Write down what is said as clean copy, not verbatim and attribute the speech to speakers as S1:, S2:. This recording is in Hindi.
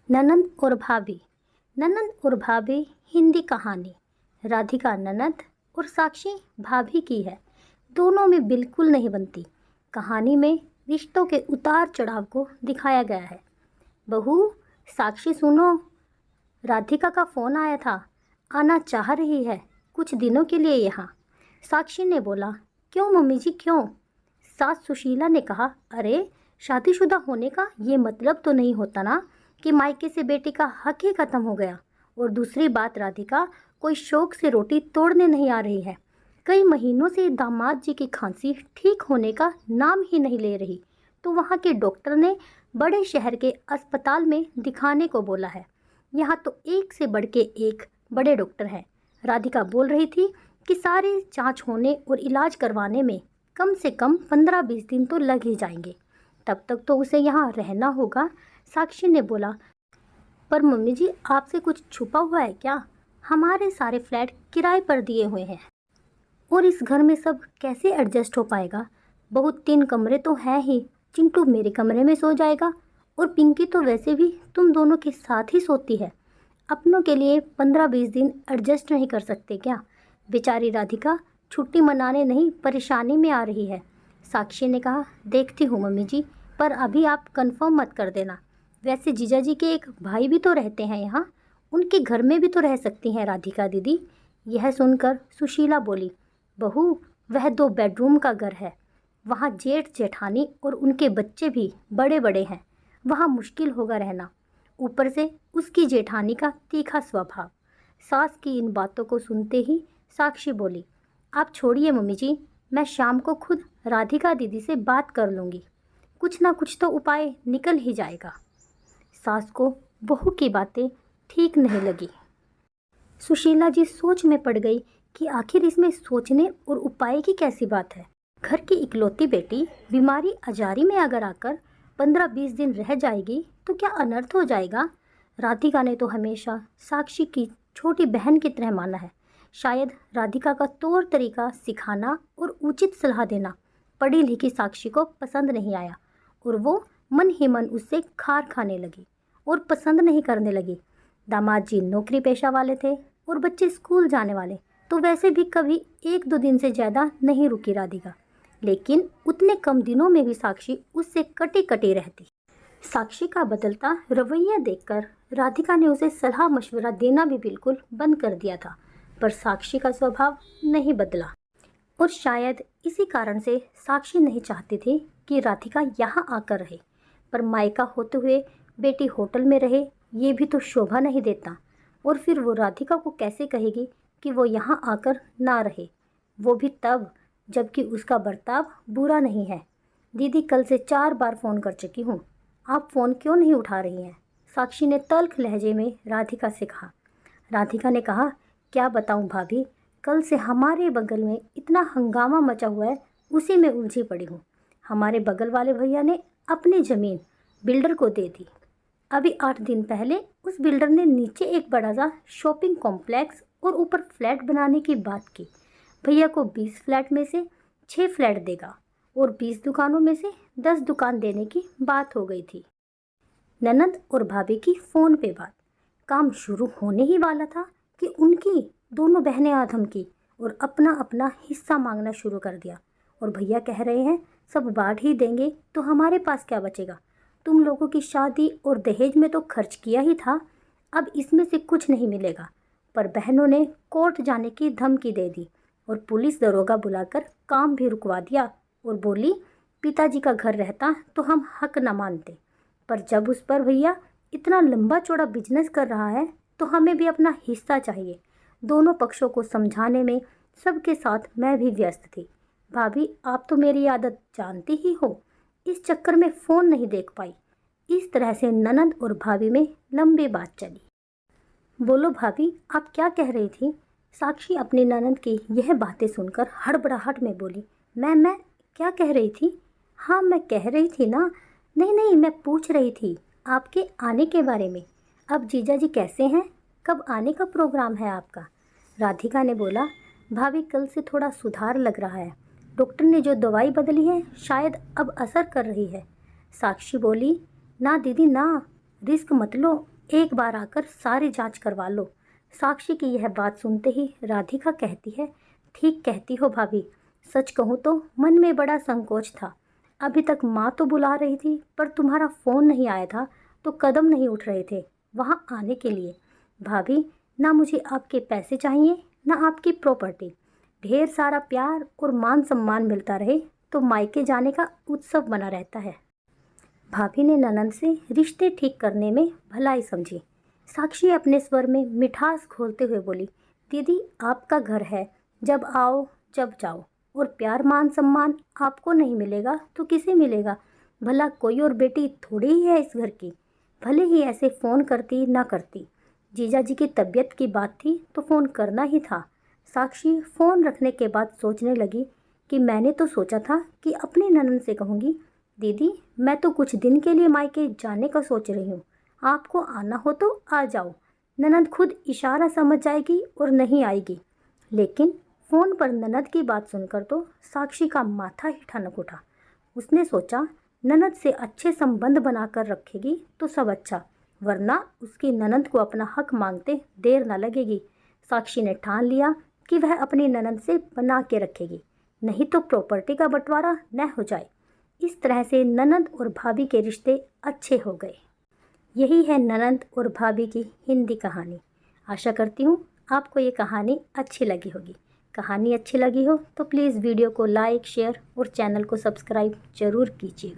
S1: ननंद और भाभी। ननंद और भाभी हिंदी कहानी। राधिका ननंद और साक्षी भाभी की है। दोनों में बिल्कुल नहीं बनती। कहानी में रिश्तों के उतार चढ़ाव को दिखाया गया है। बहू, साक्षी सुनो, राधिका का फ़ोन आया था, आना चाह रही है कुछ दिनों के लिए यहाँ। साक्षी ने बोला, क्यों मम्मी जी, क्यों? सास सुशीला ने कहा, अरे शादीशुदा होने का ये मतलब तो नहीं होता ना कि मायके से बेटी का हक ही ख़त्म हो गया। और दूसरी बात, राधिका कोई शौक से रोटी तोड़ने नहीं आ रही है। कई महीनों से दामाद जी की खांसी ठीक होने का नाम ही नहीं ले रही, तो वहाँ के डॉक्टर ने बड़े शहर के अस्पताल में दिखाने को बोला है। यहाँ तो एक से बढ़ के एक बड़े डॉक्टर हैं। राधिका बोल रही थी कि सारी जांच होने और इलाज करवाने में कम से कम 15-20 दिन तो लग ही जाएंगे। तब तक तो उसे यहाँ रहना होगा। साक्षी ने बोला, पर मम्मी जी, आपसे कुछ छुपा हुआ है क्या? हमारे सारे फ्लैट किराए पर दिए हुए हैं और इस घर में सब कैसे एडजस्ट हो पाएगा? बहुत 3 कमरे तो हैं ही। चिंटू मेरे कमरे में सो जाएगा और पिंकी तो वैसे भी तुम दोनों के साथ ही सोती है। अपनों के लिए 15-20 दिन एडजस्ट नहीं कर सकते क्या? बेचारी राधिका छुट्टी मनाने नहीं, परेशानी में आ रही है। साक्षी ने कहा, देखती हूँ मम्मी जी, पर अभी आप कंफर्म मत कर देना। वैसे जीजा जी के एक भाई भी तो रहते हैं यहाँ, उनके घर में भी तो रह सकती हैं राधिका दीदी। यह सुनकर सुशीला बोली, बहू, वह 2 बेडरूम का घर है। वहाँ जेठ जेठानी और उनके बच्चे भी बड़े बड़े हैं, वहाँ मुश्किल होगा रहना। ऊपर से उसकी जेठानी का तीखा स्वभाव। सास की इन बातों को सुनते ही साक्षी बोली, आप छोड़िए मम्मी जी, मैं शाम को खुद राधिका दीदी से बात कर लूँगी। कुछ ना कुछ तो उपाय निकल ही जाएगा। सास को बहू की बातें ठीक नहीं लगी। सुशीला जी सोच में पड़ गई कि आखिर इसमें सोचने और उपाय की कैसी बात है। घर की इकलौती बेटी बीमारी अजारी में अगर आकर 15-20 दिन रह जाएगी तो क्या अनर्थ हो जाएगा? राधिका ने तो हमेशा साक्षी की छोटी बहन की तरह माना है। शायद राधिका का तौर तरीका सिखाना और उचित सलाह देना पढ़ी लिखी साक्षी को पसंद नहीं आया और वो मन ही मन उससे खार खाने लगी और पसंद नहीं करने लगी। दामाद जी नौकरी पेशा वाले थे और बच्चे स्कूल जाने वाले, तो वैसे भी कभी 1-2 दिन से ज़्यादा नहीं रुकी राधिका। लेकिन उतने कम दिनों में भी साक्षी उससे कटी कटी रहती। साक्षी का बदलता रवैया देखकर राधिका ने उसे सलाह मशवरा देना भी बिल्कुल बंद कर दिया था, पर साक्षी का स्वभाव नहीं बदला। और शायद इसी कारण से साक्षी नहीं चाहती थी कि राधिका यहाँ आकर रहे, पर मायका होते हुए बेटी होटल में रहे, ये भी तो शोभा नहीं देता। और फिर वो राधिका को कैसे कहेगी कि वो यहाँ आकर ना रहे, वो भी तब जबकि उसका बर्ताव बुरा नहीं है। दीदी, कल से 4 बार फ़ोन कर चुकी हूँ, आप फ़ोन क्यों नहीं उठा रही हैं? साक्षी ने तल्ख लहजे में राधिका से कहा। राधिका ने कहा, क्या बताऊँ भाभी, कल से हमारे बगल में इतना हंगामा मचा हुआ है, उसी में उलझी पड़ी हूँ। हमारे बगल वाले भैया ने अपनी ज़मीन बिल्डर को दे दी। अभी 8 दिन पहले उस बिल्डर ने नीचे एक बड़ा सा शॉपिंग कॉम्प्लेक्स और ऊपर फ्लैट बनाने की बात की। भैया को 20 फ्लैट में से 6 फ्लैट देगा और 20 दुकानों में से 10 दुकान देने की बात हो गई थी। ननंद और भाभी की फ़ोन पे बात। काम शुरू होने ही वाला था कि उनकी दोनों बहनें आ धमकी और अपना अपना हिस्सा मांगना शुरू कर दिया। और भैया कह रहे हैं, सब बांट ही देंगे तो हमारे पास क्या बचेगा? तुम लोगों की शादी और दहेज में तो खर्च किया ही था, अब इसमें से कुछ नहीं मिलेगा। पर बहनों ने कोर्ट जाने की धमकी दे दी और पुलिस दरोगा बुलाकर काम भी रुकवा दिया और बोली, पिताजी का घर रहता तो हम हक न मानते, पर जब उस पर भैया इतना लंबा चौड़ा बिजनेस कर रहा है तो हमें भी अपना हिस्सा चाहिए। दोनों पक्षों को समझाने में सबके साथ मैं भी व्यस्त थी। भाभी, आप तो मेरी आदत जानती ही हो, इस चक्कर में फ़ोन नहीं देख पाई। इस तरह से ननंद और भाभी में लंबी बात चली। बोलो भाभी, आप क्या कह रही थी? साक्षी अपनी ननंद की यह बातें सुनकर हड़बड़ाहट में बोली, मैं क्या कह रही थी? हाँ, मैं कह रही थी ना। नहीं, मैं पूछ रही थी आपके आने के बारे में। अब जीजा जी कैसे हैं? कब आने का प्रोग्राम है आपका? राधिका ने बोला, भाभी, कल से थोड़ा सुधार लग रहा है। डॉक्टर ने जो दवाई बदली है शायद अब असर कर रही है। साक्षी बोली, ना दीदी ना, रिस्क मत लो, एक बार आकर सारी जांच करवा लो। साक्षी की यह बात सुनते ही राधिका कहती है, ठीक कहती हो भाभी। सच कहूँ तो मन में बड़ा संकोच था। अभी तक माँ तो बुला रही थी, पर तुम्हारा फ़ोन नहीं आया था तो कदम नहीं उठ रहे थे वहाँ आने के लिए। भाभी, ना मुझे आपके पैसे चाहिए ना आपकी प्रॉपर्टी। ढेर सारा प्यार और मान सम्मान मिलता रहे तो मायके जाने का उत्सव बना रहता है। भाभी ने ननंद से रिश्ते ठीक करने में भलाई समझी। साक्षी अपने स्वर में मिठास घोलते हुए बोली, दीदी आपका घर है, जब आओ जब जाओ। और प्यार मान सम्मान आपको नहीं मिलेगा तो किसे मिलेगा? भला कोई और बेटी थोड़ी ही है इस घर की। भले ही ऐसे फ़ोन करती ना करती, जीजा जी की तबीयत की बात थी तो फ़ोन करना ही था। साक्षी फ़ोन रखने के बाद सोचने लगी कि मैंने तो सोचा था कि अपनी ननंद से कहूँगी, दीदी मैं तो कुछ दिन के लिए मायके जाने का सोच रही हूँ, आपको आना हो तो आ जाओ। ननंद खुद इशारा समझ जाएगी और नहीं आएगी। लेकिन फ़ोन पर ननद की बात सुनकर तो साक्षी का माथा ही ठनक उठा। उसने सोचा, ननद से अच्छे संबंध बनाकर रखेगी तो सब अच्छा, वरना उसकी ननद को अपना हक मांगते देर न लगेगी। साक्षी ने ठान लिया कि वह अपनी ननद से बना के रखेगी, नहीं तो प्रॉपर्टी का बंटवारा न हो जाए। इस तरह से ननद और भाभी के रिश्ते अच्छे हो गए। यही है ननद और भाभी की हिंदी कहानी। आशा करती हूँ आपको ये कहानी अच्छी लगी होगी। कहानी अच्छी लगी हो तो प्लीज़ वीडियो को लाइक, शेयर और चैनल को सब्सक्राइब ज़रूर कीजिए।